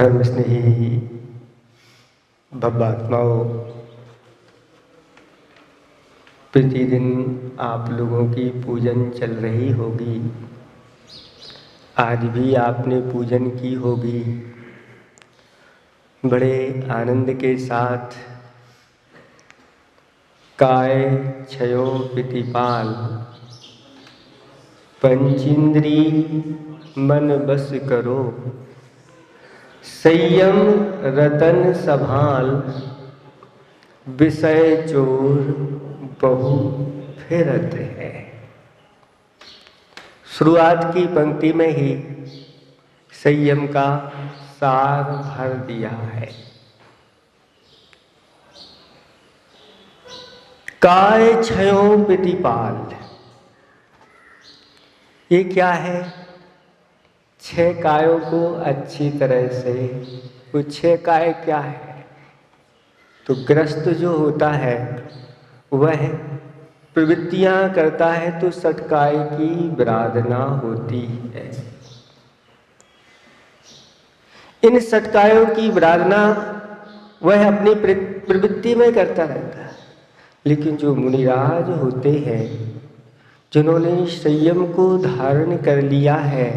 धर्म स्नेही भव्यात्माओं, प्रतिदिन आप लोगों की पूजन चल रही होगी। आज भी आपने पूजन की होगी बड़े आनंद के साथ। काय क्षयो प्रतिपाल, पंचेंद्री मन बस करो, संयम रतन संभाल, विषय चोर बहु फिरत है। शुरुआत की पंक्ति में ही संयम का सार भर दिया है। काय क्षयों प्रतिपाल, ये क्या है? 6 कायों को अच्छी तरह से, वो 6 काय क्या है? तो ग्रस्त जो होता है वह प्रवृत्तियां करता है तो सटकाय की विराधना होती है। इन सटकायों की विराधना वह अपनी प्रवृत्ति में करता रहता है। लेकिन जो मुनिराज होते हैं, जिन्होंने संयम को धारण कर लिया है,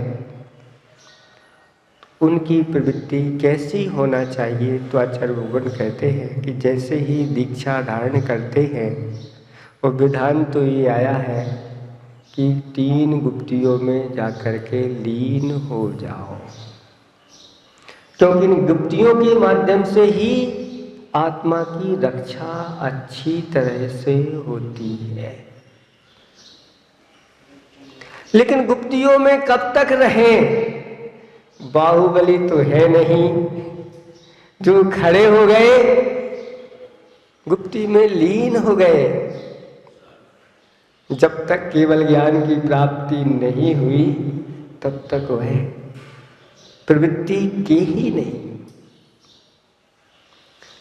उनकी प्रवृत्ति कैसी होना चाहिए? तो आचार्य भगवान कहते हैं कि जैसे ही दीक्षा धारण करते हैं, और विधान तो ये आया है कि 3 गुप्तियों में जाकर के लीन हो जाओ, क्योंकि इन गुप्तियों के माध्यम से ही आत्मा की रक्षा अच्छी तरह से होती है। लेकिन गुप्तियों में कब तक रहें? बाहुबली तो है नहीं जो खड़े हो गए, गुप्ती में लीन हो गए। जब तक केवल ज्ञान की प्राप्ति नहीं हुई तब तक वह प्रवृत्ति की ही नहीं।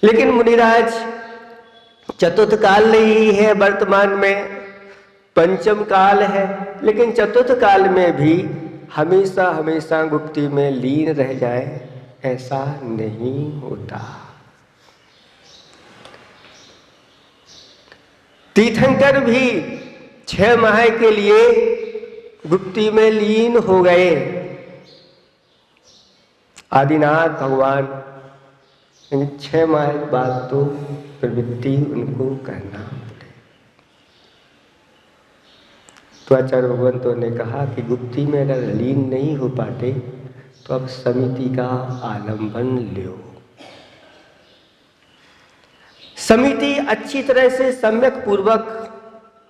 लेकिन मुनिराज, चतुर्थ काल नहीं है, वर्तमान में पंचम काल है, लेकिन चतुर्थ काल में भी हमेशा हमेशा गुप्ती में लीन रह जाए, ऐसा नहीं होता। तीर्थंकर भी 6 माह के लिए गुप्ती में लीन हो गए। आदिनाथ भगवान 6 माह बाद तो प्रवृत्ति उनको करना पड़े। तो आचार्य भगवंतों ने कहा कि गुप्ती में अगर लीन नहीं हो पाते तो अब समिति का आलंबन लो। समिति अच्छी तरह से सम्यक पूर्वक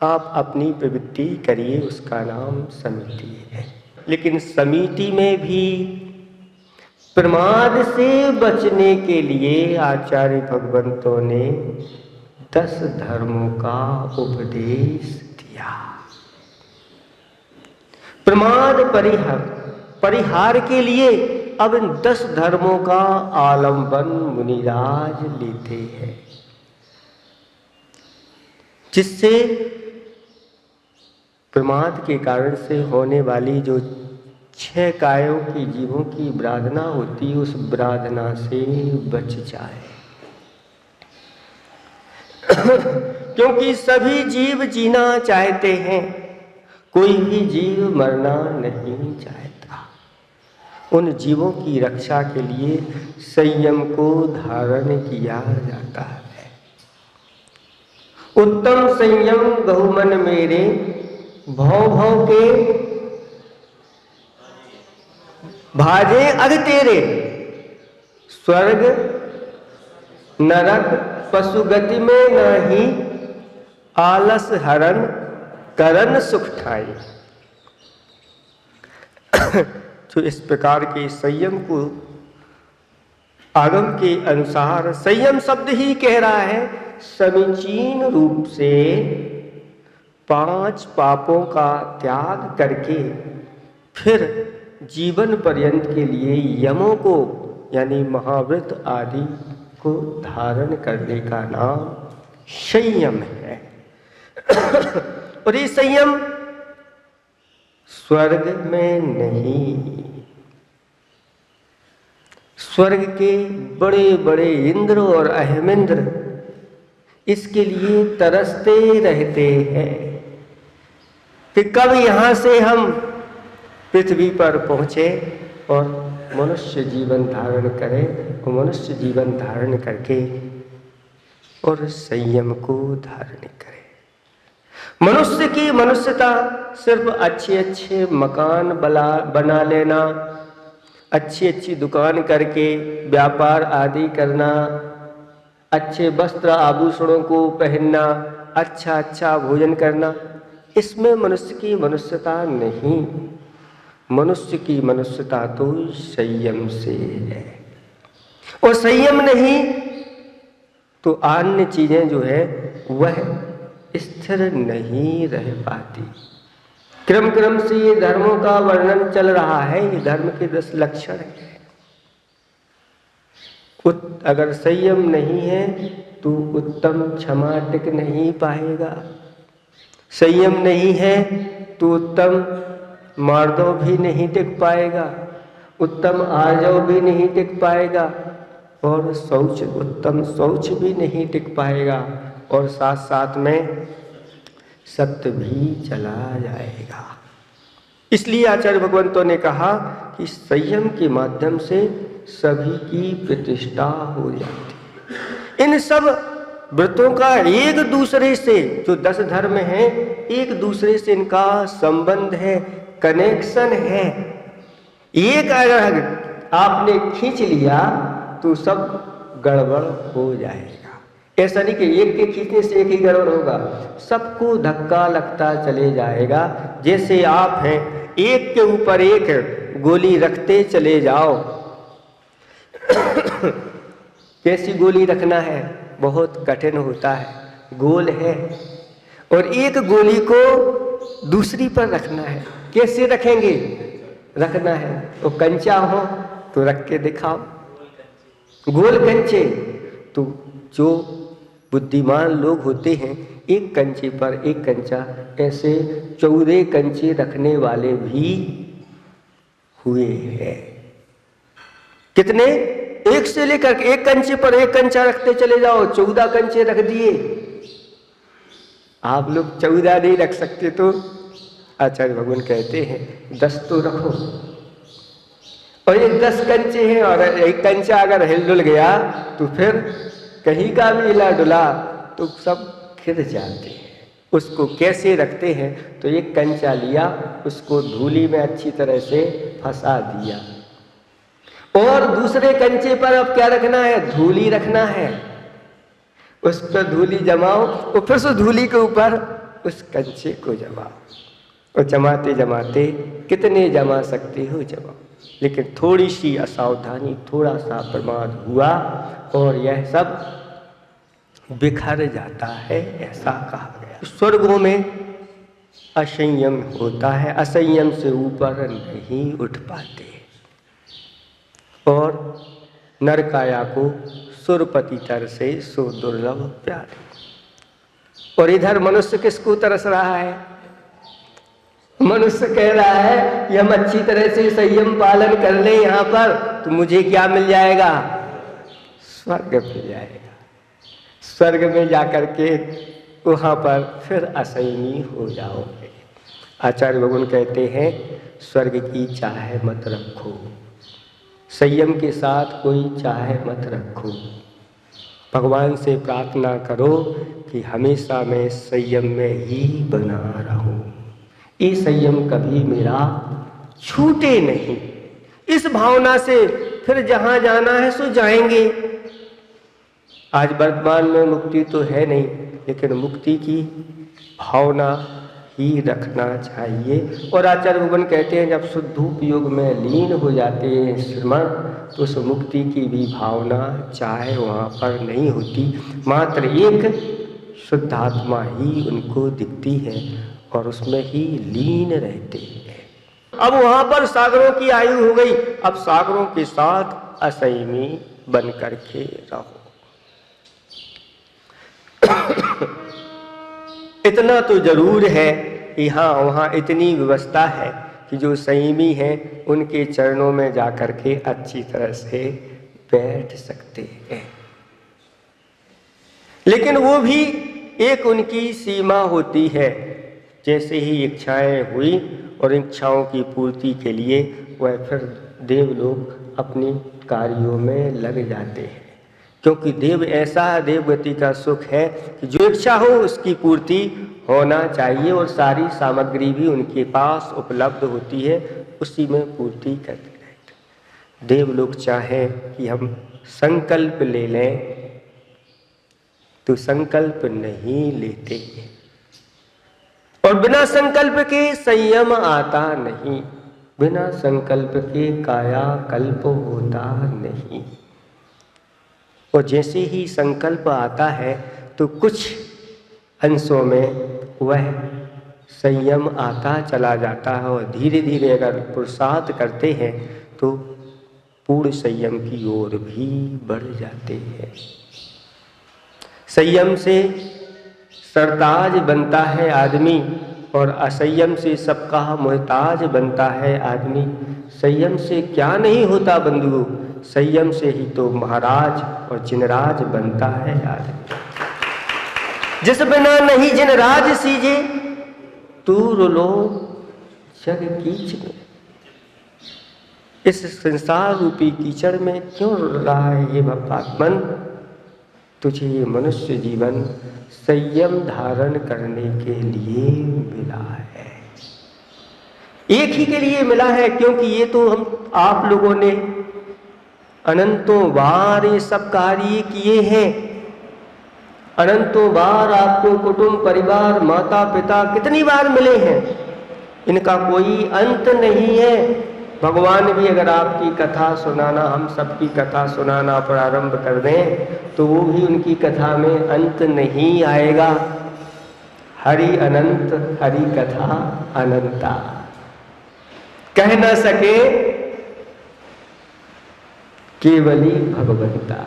आप अपनी प्रवृत्ति करिए, उसका नाम समिति है। लेकिन समिति में भी प्रमाद से बचने के लिए आचार्य भगवंतों ने 10 धर्मों का उपदेश दिया। प्रमाद परिहार के लिए अब इन 10 धर्मों का आलंबन मुनिराज लेते हैं, जिससे प्रमाद के कारण से होने वाली जो 6 कायों की जीवों की विराधना होती है, उस विराधना से बच जाए। क्योंकि सभी जीव जीना चाहते हैं, कोई भी जीव मरना नहीं चाहता। उन जीवों की रक्षा के लिए संयम को धारण किया जाता है। उत्तम संयम गहुमन मेरे, भव भव के भाजे अग तेरे, स्वर्ग नरक पशु गति में नहीं, आलस हरण करन सुख ठाई। तो इस प्रकार के संयम को आगम के अनुसार, संयम शब्द ही कह रहा है समीचीन रूप से 5 पापों का त्याग करके फिर जीवन पर्यंत के लिए यमों को यानी महाव्रत आदि को धारण करने का नाम संयम है। और ये संयम स्वर्ग में नहीं, स्वर्ग के बड़े बड़े इंद्र और अहमिंद्र इसके लिए तरसते रहते हैं कि कब यहाँ से हम पृथ्वी पर पहुँचे और मनुष्य जीवन धारण करें, और मनुष्य जीवन धारण करके और संयम को धारण करें। मनुष्य की मनुष्यता सिर्फ अच्छे अच्छे मकान बना लेना, अच्छी अच्छी दुकान करके व्यापार आदि करना, अच्छे वस्त्र आभूषणों को पहनना, अच्छा अच्छा भोजन करना, इसमें मनुष्य की मनुष्यता नहीं। मनुष्य की मनुष्यता तो संयम से है, और संयम नहीं तो अन्य चीजें जो है वह स्थिर नहीं रह पाती। क्रम क्रम से ये धर्मों का वर्णन चल रहा है, ये धर्म के 10 लक्षण है। अगर संयम नहीं है तो उत्तम क्षमा टिक नहीं पाएगा, संयम नहीं है तो उत्तम मार्दव भी नहीं टिक पाएगा, उत्तम आर्जव भी नहीं टिक पाएगा, और उत्तम शौच भी नहीं टिक पाएगा, और साथ साथ में सत्य भी चला जाएगा। इसलिए आचार्य भगवंतों ने कहा कि संयम के माध्यम से सभी की प्रतिष्ठा हो जाती है। इन सब व्रतों का एक दूसरे से, जो 10 धर्म हैं, एक दूसरे से इनका संबंध है, कनेक्शन है। एक अगर आपने खींच लिया तो सब गड़बड़ हो जाएगा। ऐसा नहीं कि एक के खींचने से एक ही गड़बड़ होगा, सबको धक्का लगता चले जाएगा। जैसे आप हैं, एक के ऊपर एक गोली रखते चले जाओ। कैसी गोली रखना है, बहुत कठिन होता है, गोल है, और एक गोली को दूसरी पर रखना है। कैसे रखेंगे, रखना है तो कंचा हो तो रख के दिखाओ, गोल कंचे। तो जो बुद्धिमान लोग होते हैं, एक कंचे पर एक कंचा, ऐसे 14 कंचे रखने वाले भी हुए हैं। कितने, एक से लेकर एक कंचे पर एक कंचा रखते चले जाओ, 14 कंचे रख दिए। आप लोग 14 नहीं रख सकते तो आचार्य भगवान कहते हैं 10 तो रखो। और ये 10 कंचे हैं, और एक कंचा अगर हिल डुल गया तो फिर कहीं का भी हिला डुला तो सब खिर जाते हैं। उसको कैसे रखते हैं, तो एक कंचा लिया, उसको धूली में अच्छी तरह से फंसा दिया, और दूसरे कंचे पर अब क्या रखना है, धूली रखना है। उस पर धूली जमाओ, और फिर उस धूली के ऊपर उस कंचे को जमाओ, और जमाते जमाते कितने जमा सकते हो जमाओ। लेकिन थोड़ी सी असावधानी, थोड़ा सा प्रमाद हुआ और यह सब बिखर जाता है, ऐसा कहा गया। स्वर्गों में असंयम होता है, असंयम से ऊपर नहीं उठ पाते, और नरकाया को सुरपति तर से सो दुर्लभ प्यारे। और इधर मनुष्य किसको तरस रहा है, मनुष्य कह रहा है कि हम अच्छी तरह से संयम पालन कर लें यहाँ पर तो मुझे क्या मिल जाएगा, स्वर्ग मिल जाएगा। स्वर्ग में जाकर के वहाँ पर फिर असंयमी हो जाओगे। आचार्य भगवान कहते हैं स्वर्ग की चाह मत रखो, संयम के साथ कोई चाह मत रखो। भगवान से प्रार्थना करो कि हमेशा मैं संयम में ही बना रहूं, ये संयम कभी मेरा छूटे नहीं। इस भावना से फिर जहां जाना है सो जाएंगे। आज वर्तमान में मुक्ति तो है नहीं, लेकिन मुक्ति की भावना ही रखना चाहिए। और आचार्य भगवान कहते हैं जब शुद्धोपयोग में लीन हो जाते हैं श्रमण, तो उस मुक्ति की भी भावना चाहे वहाँ पर नहीं होती, मात्र एक शुद्धात्मा ही उनको दिखती है और उसमें ही लीन रहते हैं। अब वहाँ पर सागरों की आयु हो गई, अब सागरों के साथ असंयमी बन करके रहो। इतना तो जरूर है कि हाँ वहाँ इतनी व्यवस्था है कि जो संयमी हैं उनके चरणों में जाकर के अच्छी तरह से बैठ सकते हैं। लेकिन वो भी एक उनकी सीमा होती है। जैसे ही इच्छाएं हुई और इच्छाओं की पूर्ति के लिए वह फिर देवलोक अपनी कार्यों में लग जाते हैं, क्योंकि देव ऐसा देवगति का सुख है कि जो इच्छा हो उसकी पूर्ति होना चाहिए और सारी सामग्री भी उनके पास उपलब्ध होती है, उसी में पूर्ति करते रहते। देवलोग चाहे कि हम संकल्प ले लें तो संकल्प नहीं लेते, और बिना संकल्प के संयम आता नहीं, बिना संकल्प के कायाकल्प होता नहीं। और जैसे ही संकल्प आता है तो कुछ अंशों में वह संयम आता चला जाता है, और धीरे धीरे अगर पुरुषार्थ करते हैं तो पूर्ण संयम की ओर भी बढ़ जाते हैं। संयम से सरताज बनता है आदमी, और असंयम से सबका मोहताज बनता है आदमी। संयम से क्या नहीं होता बंधुओं, संयम से ही तो महाराज और जिनराज बनता है आदमी। जिस बिना नहीं जिनराज सीजे, तू लो जग कीच में। इस संसार रूपी कीचड़ में क्यों रहा है ये भक्तात्मन? तुझे ये मनुष्य जीवन संयम धारण करने के लिए मिला है, एक ही के लिए मिला है, क्योंकि ये तो हम आप लोगों ने अनंतों बार ये सब कार्य किए हैं। अनंतों बार आपको कुटुंब परिवार माता पिता कितनी बार मिले हैं, इनका कोई अंत नहीं है। भगवान भी अगर आपकी कथा सुनाना, हम सबकी कथा सुनाना प्रारंभ कर दें तो वो भी उनकी कथा में अंत नहीं आएगा। हरि अनंत हरि कथा अनंता, कह न सके केवली भगवंता।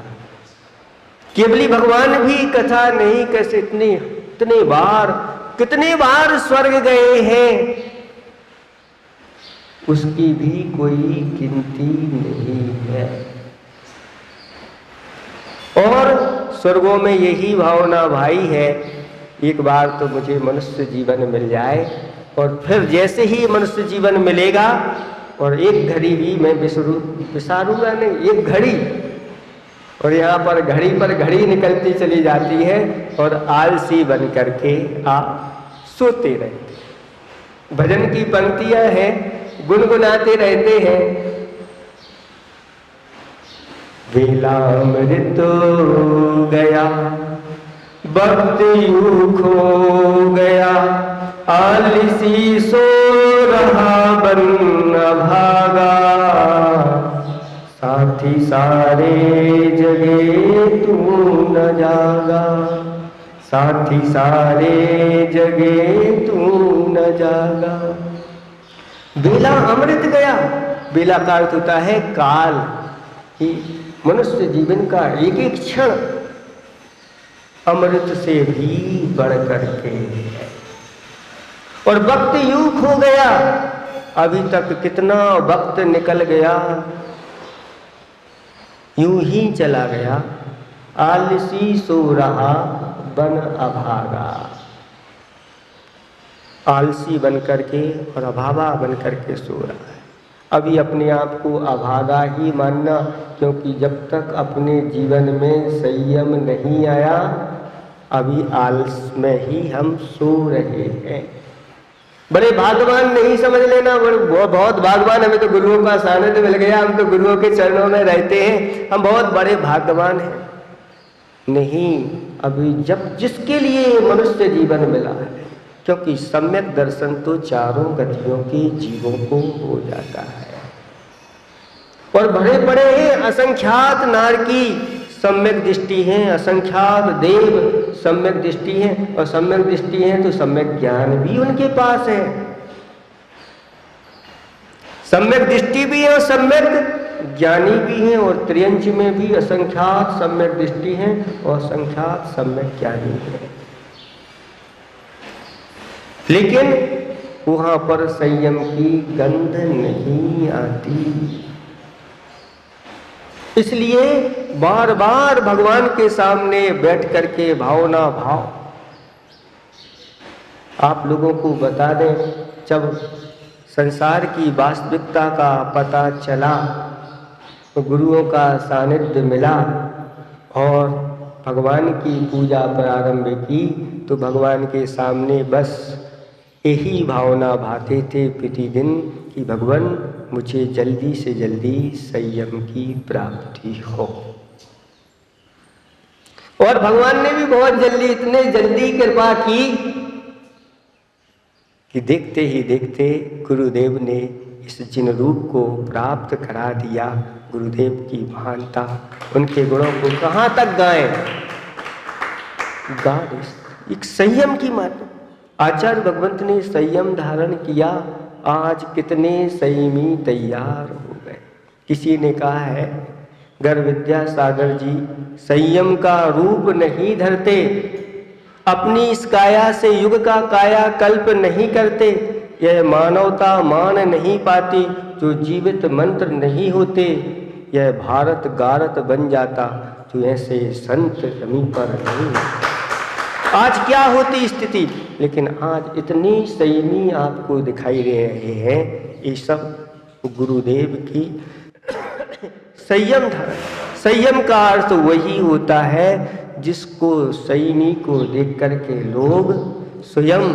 केवली भगवान भी कथा नहीं कैसे इतने बार कितने बार स्वर्ग गए हैं, उसकी भी कोई गिनती नहीं है। और स्वर्गों में यही भावना भाई है, एक बार तो मुझे मनुष्य जीवन मिल जाए, और फिर जैसे ही मनुष्य जीवन मिलेगा और एक घड़ी भी मैं विसारूंगा नहीं, एक घड़ी। और यहाँ पर घड़ी निकलती चली जाती है और आलसी बन करके आप सोते रहते। भजन की पंक्तियां हैं, गुनगुनाते रहते हैं। वेलामृत गया वक्त यूं खो गया, आलसी सो रहा बन भागा, साथी सारे जगे तू न जागा, साथी सारे जगे तू न जागा। बेला अमृत गया, बेला का अर्थ होता है काल, कि मनुष्य जीवन का एक एक क्षण अमृत से भी बढ़ करके है। और वक्त यूं खो गया, अभी तक कितना वक्त निकल गया, यूं ही चला गया। आलसी सो रहा बन अभागा, आलसी बन करके और अभागा बन करके सो रहा है। अभी अपने आप को अभागा ही मानना, क्योंकि जब तक अपने जीवन में संयम नहीं आया, अभी आलस में ही हम सो रहे हैं। बड़े भाग्यवान नहीं समझ लेना, बहुत भाग्यवान, हमें तो गुरुओं का सानिध्य मिल गया, हम तो गुरुओं के चरणों में रहते हैं, हम बहुत बड़े भाग्यवान हैं। नहीं, अभी जब जिसके लिए मनुष्य जीवन मिला है, क्योंकि सम्यक दर्शन तो चारों गतियों के जीवों को हो जाता है। और बड़े बड़े हैं, असंख्यात नारकी सम्यक दृष्टि है, असंख्यात देव सम्यक दृष्टि है, और सम्यक दृष्टि है तो सम्यक ज्ञान भी उनके पास है। सम्यक दृष्टि भी है और सम्यक ज्ञानी भी है, और त्रियंच में भी असंख्यात सम्यक दृष्टि है और असंख्यात सम्यक ज्ञानी है। लेकिन वहां पर संयम की गंध नहीं आती। इसलिए बार बार भगवान के सामने बैठ करके भावना भाव। आप लोगों को बता दें, जब संसार की वास्तविकता का पता चला, तो गुरुओं का सानिध्य मिला और भगवान की पूजा प्रारंभ की, तो भगवान के सामने बस यही भावना भाते थे प्रतिदिन कि भगवान मुझे जल्दी से जल्दी संयम की प्राप्ति हो। और भगवान ने भी बहुत जल्दी, इतने जल्दी कृपा की कि देखते ही देखते गुरुदेव ने इस जिन रूप को प्राप्त करा दिया। गुरुदेव की महानता, उनके गुणों को कहाँ तक गाएं। एक संयम की मात्रा। आचार्य भगवंत ने संयम धारण किया, आज कितने संयमी तैयार हो गए। किसी ने कहा है, गर विद्यासागर जी संयम का रूप नहीं धरते, अपनी इस काया से युग का काया कल्प नहीं करते, यह मानवता मान नहीं पाती जो जीवित मंत्र नहीं होते, यह भारत गारत बन जाता जो ऐसे संत जमी पर नहीं। आज क्या होती स्थिति, लेकिन आज इतनी संयमी आपको दिखाई दे रहे हैं। ये सब गुरुदेव की संयम धारण। संयम का अर्थ वही होता है जिसको संयमी को देख करके लोग स्वयं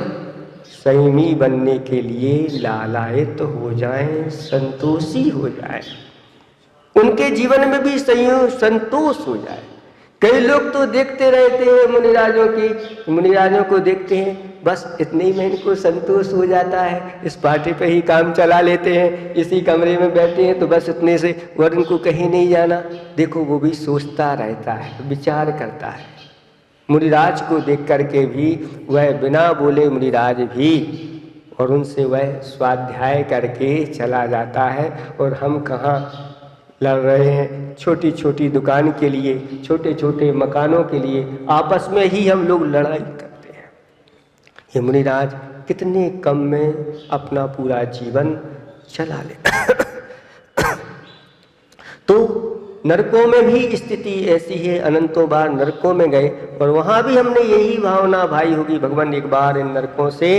संयमी बनने के लिए लालायित हो जाएं, संतोषी हो जाएं, उनके जीवन में भी संतोष हो जाए। कई लोग तो देखते रहते हैं मुनिराजों को देखते हैं, बस इतने ही में इनको संतोष हो जाता है, इस पार्टी पे ही काम चला लेते हैं, इसी कमरे में बैठे हैं तो बस इतने से, और इनको कहीं नहीं जाना। देखो वो भी सोचता रहता है, विचार करता है। मुनिराज को देख करके भी वह बिना बोले मुनिराज भी, और उनसे वह स्वाध्याय करके चला जाता है। और हम कहाँ लड़ रहे हैं, छोटी छोटी दुकान के लिए, छोटे छोटे मकानों के लिए आपस में ही हम लोग लड़ाई करते हैं। ये मुनिराज कितने कम में अपना पूरा जीवन चला ले। तो नरकों में भी स्थिति ऐसी है, अनंतों बार नरकों में गए और वहाँ भी हमने यही भावना भाई होगी, भगवान एक बार इन नरकों से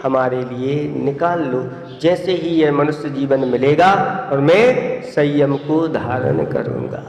हमारे लिए निकाल लो। जैसे ही यह मनुष्य जीवन मिलेगा और मैं संयम को धारण करूँगा।